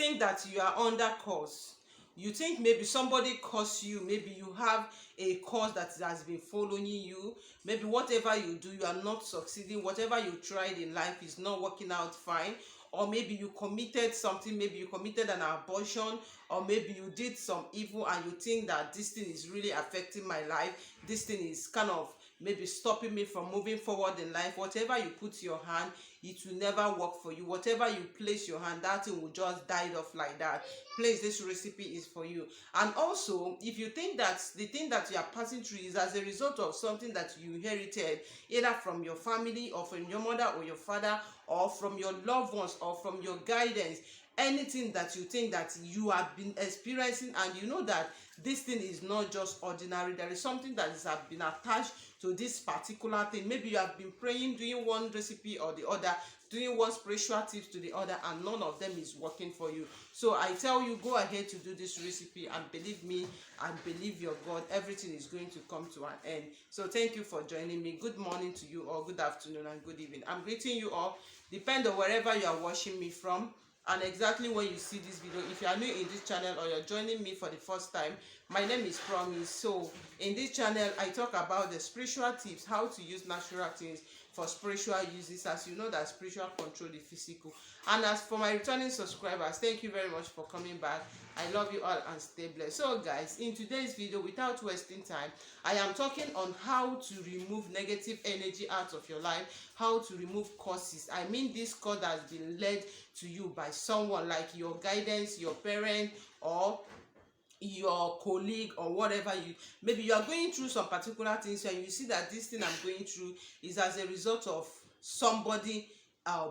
think that you are under curse. You think maybe somebody cursed you, maybe you have a curse that has been following you. Maybe whatever you do, you are not succeeding. Whatever you tried in life is not working out fine. Or maybe you committed something, maybe you committed an abortion, or maybe you did some evil and you think that this thing is really affecting my life. This thing is kind of maybe stopping me from moving forward in life. Whatever you put your hand, it will never work for you. Whatever you place your hand, that thing will just die off like that. Please, this recipe is for you. And also, if you think that the thing that you are passing through is as a result of something that you inherited, either from your family or from your mother or your father or from your loved ones or from your guidance, anything that you think that you have been experiencing and you know that this thing is not just ordinary, there is something that has been attached to this particular thing. Maybe you have been praying, doing one recipe or the other, doing one spiritual tips to the other, and none of them is working for you. So I tell you, go ahead to do this recipe, and believe me and believe your God, everything is going to come to an end. So thank you for joining me. Good morning to you all, good afternoon and good evening. I'm greeting you all, depend on wherever you are watching me from and exactly when you see this video. If you are new in this channel or you're joining me for the first time, my name is Promise. So in this channel I talk about the spiritual tips, how to use natural things for spiritual uses, as you know that spiritual control the physical. And as for my returning subscribers, thank you very much for coming back. I love you all and stay blessed. So guys, in today's video, without wasting time, I am talking on how to remove negative energy out of your life, how to remove curses. I mean this curse that has been led to you by someone like your guidance, your parent, or your colleague, or whatever. You maybe you are going through some particular things and you see that this thing I'm going through is as a result of somebody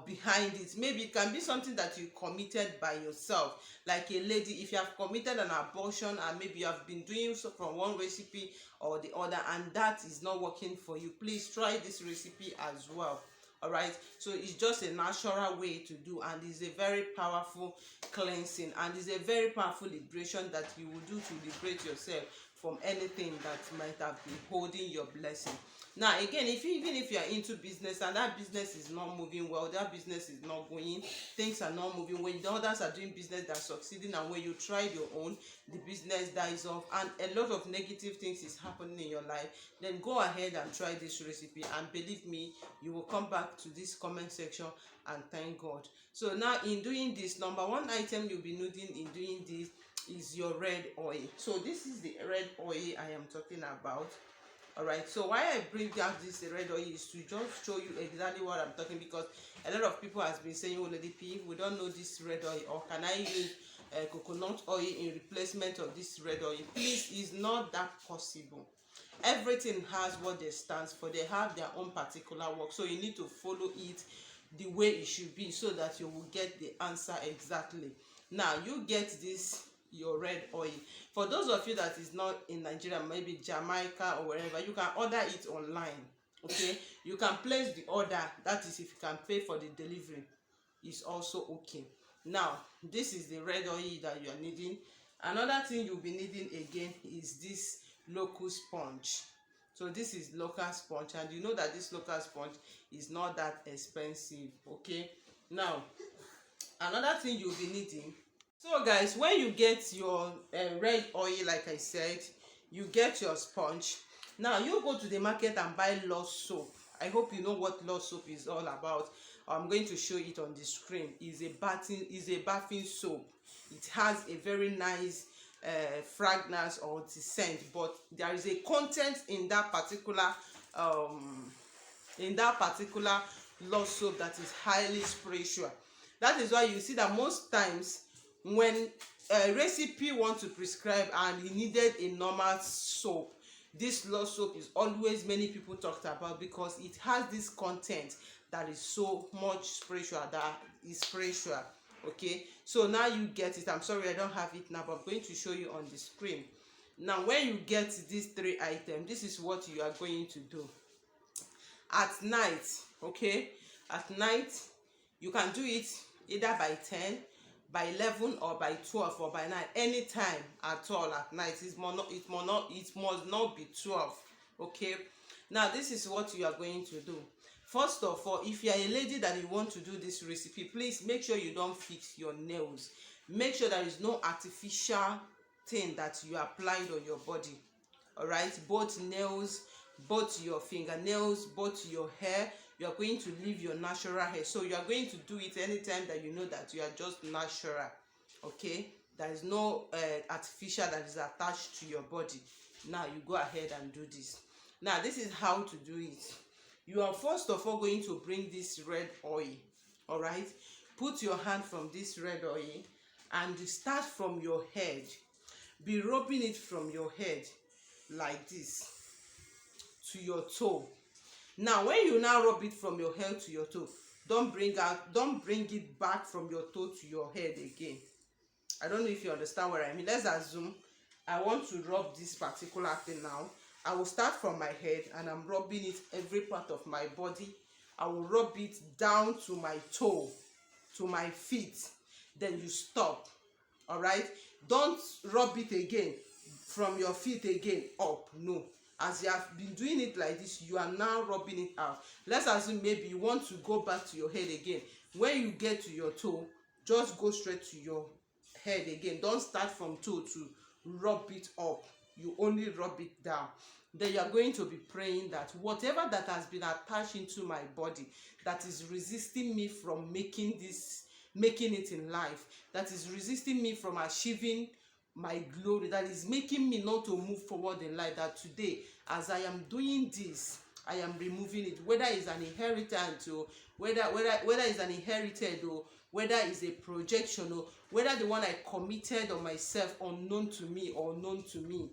behind it. Maybe it can be something that you committed by yourself, like a lady. If you have committed an abortion and maybe you have been doing so from one recipe or the other and that is not working for you, please try this recipe as well. All right, so it's just a natural way to do, and it's a very powerful cleansing, and it's a very powerful liberation that you will do to liberate yourself from anything that might have been holding your blessing. Now again, even if you are into business and that business is not moving well, that business is not going, things are not moving, when the others are doing business that are succeeding, and when you tried your own, the business dies off and a lot of negative things is happening in your life, then go ahead and try this recipe, and believe me, you will come back to this comment section and thank God. So now in doing this, number one item you'll be needing in doing this is your red oil. So this is the red oil I am talking about. All right, so why I bring out this red oil is to just show you exactly what I'm talking, because a lot of people has been saying, oh Lady P, we don't know this red oil, or can I use coconut oil in replacement of this red oil? Please, it's not that possible. Everything has what they stands for. They have their own particular work, so you need to follow it the way it should be so that you will get the answer exactly. Now you get this your red oil. For those of you that is not in Nigeria, maybe Jamaica or wherever, you can order it online. Okay, you can place the order, that is if you can pay for the delivery, is also okay. Now this is the red oil that you are needing. Another thing you'll be needing again is this local sponge. So this is local sponge, and you know that this local sponge is not that expensive. Okay, now another thing you'll be needing. So guys, when you get your red oil, like I said, you get your sponge. Now you go to the market and buy Lost soap. I hope you know what Lost soap is all about. I'm going to show it on the screen. It's a bathing soap. It has a very nice fragrance or scent, but there is a content in that particular Lost soap that is highly spiritual. That is why you see that most times when a recipe want to prescribe and he needed a normal soap, this Lost soap is always many people talked about, because it has this content that is so much spiritual, that is spiritual. Okay, so now you get it. I'm sorry I don't have it now, but I'm going to show you on the screen. Now when you get these three items, this is what you are going to do at night. Okay, at night you can do it either by 10, by 11, or by 12, or by 9, anytime at all at night. It must not be 12. Okay, now this is what you are going to do. First of all, if you are a lady that you want to do this recipe, please make sure you don't fix your nails. Make sure there is no artificial thing that you applied on your body. All right, both nails, both your fingernails, both your hair, you are going to leave your natural hair. So you are going to do it anytime that you know that you are just natural. Okay, there is no artificial that is attached to your body. Now you go ahead and do this. Now this is how to do it. You are first of all going to bring this red oil. All right, put your hand from this red oil and start from your head. Be rubbing it from your head like this to your toe. Now when you now rub it from your head to your toe, don't bring it back from your toe to your head again. I don't know if you understand what I mean. Let's assume I want to rub this particular thing now. I will start from my head and I'm rubbing it every part of my body. I will rub it down to my toe, to my feet. Then you stop. All right, don't rub it again from your feet again up. No, as you have been doing it like this, you are now rubbing it out. Let's assume maybe you want to go back to your head again. When you get to your toe, just go straight to your head again. Don't start from toe to rub it up. You only rub it down. Then you are going to be praying that whatever that has been attached into my body that is resisting me from making it in life, that is resisting me from achieving my glory, that is making me not to move forward in life, that today as I am doing this, I am removing it, whether it's an inheritance or whether it's an inherited or whether it's a projection or whether the one I committed on myself unknown to me or known to me,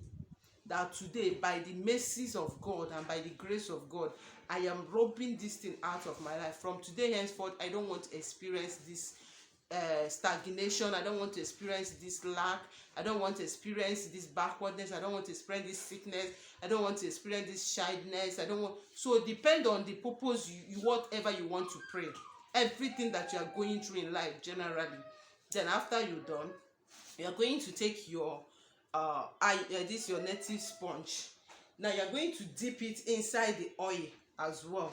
that today by the mercies of God and by the grace of God, I am rubbing this thing out of my life. From today henceforth, I don't want to experience this stagnation. I don't want to experience this lack. I don't want to experience this backwardness. I don't want to experience this sickness. I don't want to experience this shyness. I don't want. So depend on the purpose, whatever you want to pray, everything that you are going through in life generally. Then after you're done, you are going to take your this your native sponge. Now you are going to dip it inside the oil as well.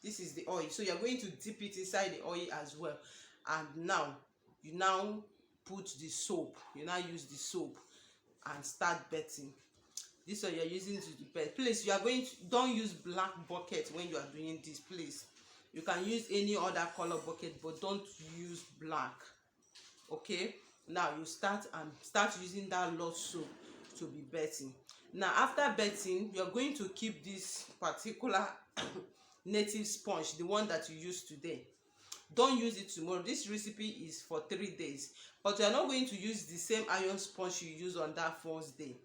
This is the oil, so you are going to dip it inside the oil as well. And now you now put the soap. You now use the soap and start betting. This one you are using to bet. Please, you are going to don't use black bucket when you are doing this. Please, you can use any other color bucket, but don't use black. Okay, now you start using that lot soap to be betting. Now after betting, you're going to keep this particular native sponge, the one that you used today. Don't use it tomorrow. This recipe is for 3 days, but you are not going to use the same iron sponge you use on that first day.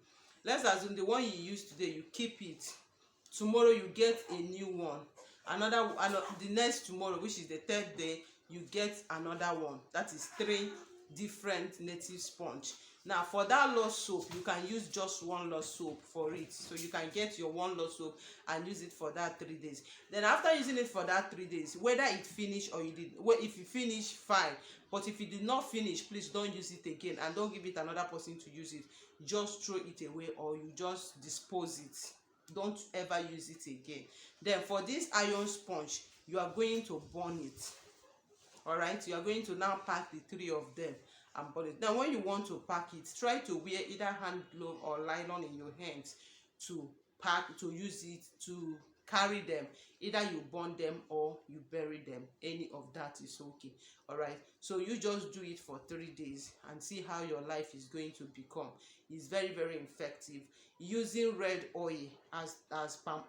Let's assume the one you used today, you keep it. Tomorrow you get a new one. The next tomorrow, which is the 3rd day, you get another one. That is 3 different native sponge. Now for that lot soap, you can use just one lot soap for it. So you can get your one lot soap and use it for that 3 days. Then after using it for that 3 days, whether it finish or you did, well, if you finish, fine. But if you did not finish, please don't use it again and don't give it another person to use it. Just throw it away or you just dispose it. Don't ever use it again. Then for this iron sponge, you are going to burn it. All right, you are going to now pack the 3 of them and burn it. Now when you want to pack it, try to wear either hand glove or nylon in your hands to use it to carry them. Either you burn them or you bury them. Any of that is okay. All right, so you just do it for 3 days and see how your life is going to become. It's very, very effective. Using red oil as palm,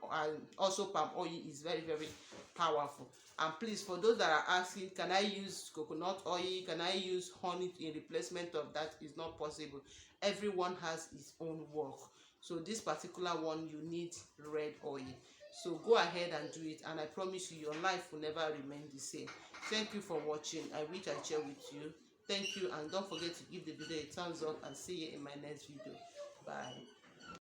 also palm oil, is very, very powerful. And please, for those that are asking, can I use coconut oil, can I use honey in replacement of that? Is not possible. Everyone has his own work. So this particular one, you need red oil. So go ahead and do it, and I promise you, your life will never remain the same. Thank you for watching. I wish I share with you. Thank you, and don't forget to give the video a thumbs up, and see you in my next video. Bye.